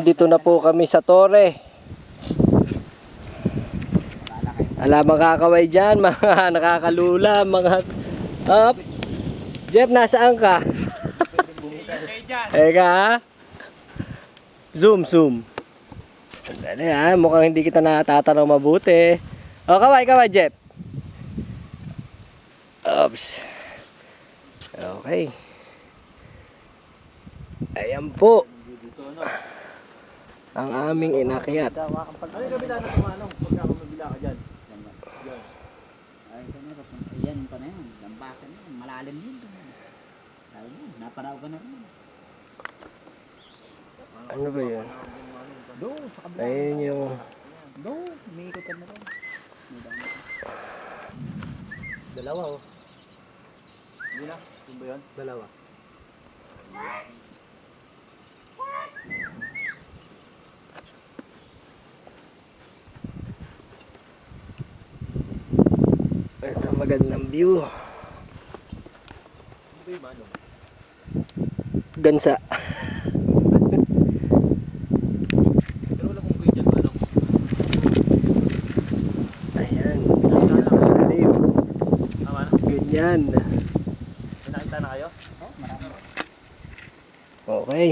Dito na po kami sa Tore. Ala, makakaway dyan, mga nakakalula, mga... Jeff, nasaan ka? Eka ha? Zoom. Dali ha, mukhang hindi kita natatanaw mabuti. O, kaway, Jeff. Oops. Okay. Ayan po ang aming inakyat. Ano yung kabila na kumanong? Pagka kumabila ka dyan. Ayan pa na yan. Lambakan na yan. Malalim yun. Naparaw ka na rin. Ano ba yun? Doon, sa kabila. Ayun yung... Doon, umiikot ka na rin. Dalawa oh. Hindi na? Yung ba yun? Dalawa. Ito magandang view. Ano ba yung manong? Gansa. Pero wala kong kuya dyan manong. Ayan. Malalim. Tama na? Ganyan. May nakita na kayo? Oh, marami. Okay.